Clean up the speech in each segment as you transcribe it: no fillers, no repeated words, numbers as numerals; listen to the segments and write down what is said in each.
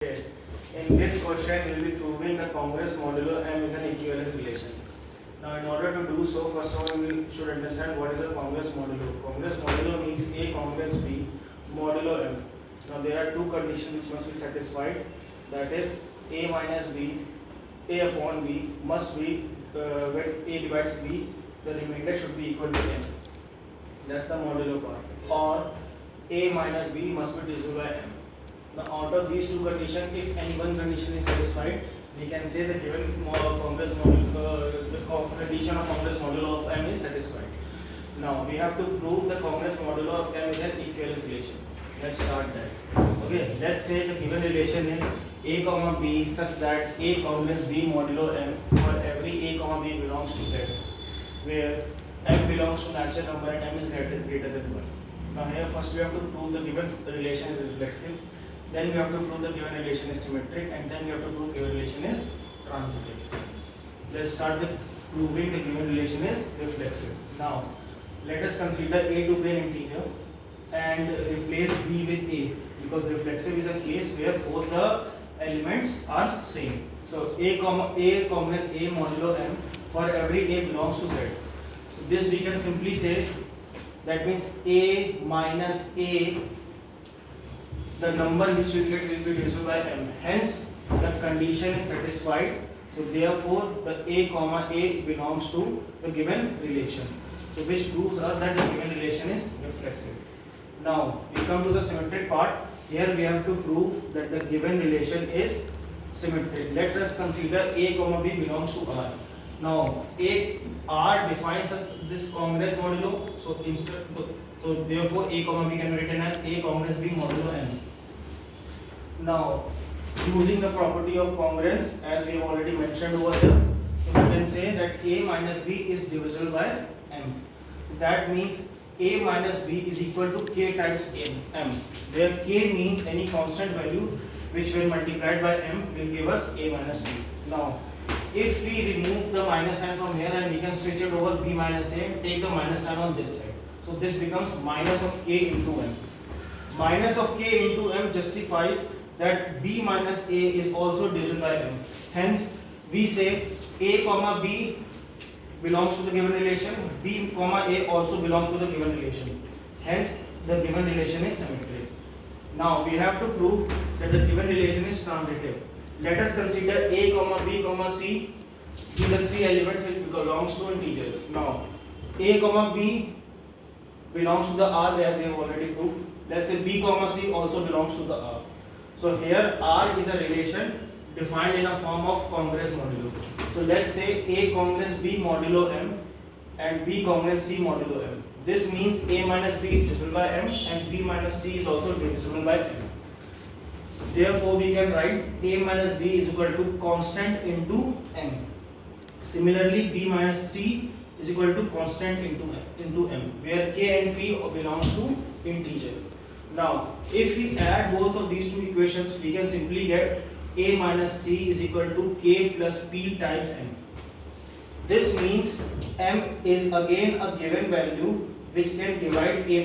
Okay. In this question, we will be proving the congress modulo M is an equivalence relation. Now, in order to do so, first of all, we should understand what is a congress modulo. Congress modulo means A congruence B modulo M. Now, there are two conditions which must be satisfied. That is, A minus B, A upon B must be when A divides B, the remainder should be equal to M. That's the modulo part. Or A minus B must be divisible by M. Now, out of these two conditions, if any one condition is satisfied, we can say the given congress modulo, the condition of congress modulo of M is satisfied. Now, we have to prove the congress modulo of M is an equivalence relation. Let's start that. Okay, let's say the given relation is A comma B such that A congruence B modulo M for every A comma B belongs to Z, where M belongs to natural number and M is greater than 1. Now, here first we have to prove the given relation is reflexive. Then we have to prove the given relation is symmetric, and then we have to prove given relation is transitive. Let's start with proving the given relation is reflexive. Now, let us consider A to be an integer and replace B with A, because reflexive is a case where both the elements are same. So A congruence A modulo M for every A belongs to Z. So this we can simply say, that means A minus A, the number which we get will be divisible by M. Hence, the condition is satisfied. So therefore, the A comma A belongs to the given relation. So which proves us that the given relation is reflexive. Now, we come to the symmetric part. Here we have to prove that the given relation is symmetric. Let us consider A comma B belongs to R. Now, R defines as this congruence modulo. So therefore, A comma B can be written as A congruence B modulo M. Now, using the property of congruence, as we have already mentioned over here, we can say that A minus B is divisible by M. That means A minus B is equal to K times M, where K means any constant value which when multiplied by M will give us A minus B. Now, if we remove the minus sign from here and we can switch it over B minus A, take the minus sign on this side. So this becomes minus of K into M. Minus of K into M justifies that B minus A is also divisible by M. Hence, we say A comma B belongs to the given relation, B comma A also belongs to the given relation. Hence, the given relation is symmetric. Now, we have to prove that the given relation is transitive. Let us consider A comma B comma C be the three elements which belongs to integers. Now, A comma B belongs to the R, as we have already proved. Let's say B comma C also belongs to the R. So here R is a relation defined in a form of congruence modulo. So let's say A congruence B modulo M and B congruence C modulo M. This means A minus B is divisible by M and B minus C is also divisible by M. Therefore, we can write A minus B is equal to constant into M. Similarly, B minus C is equal to constant into M, where K and P belongs to integer. Now, if we add both of these two equations, we can simply get A minus C is equal to K plus P times M. This means M is again a given value which can divide A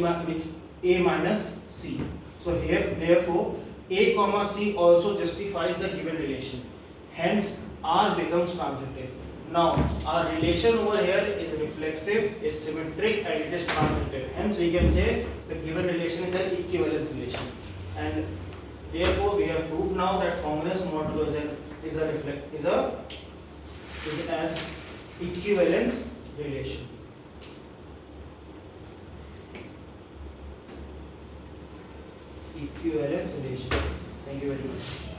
minus C. So here, therefore, A comma C also justifies the given relation. Hence, R becomes transitive. Now, our relation over here is reflexive, is symmetric, and it is transitive. Hence, we can say the given relation is an equivalence relation. And therefore, we have proved now that congruence modulo is an equivalence relation. Equivalence relation. Thank you very much.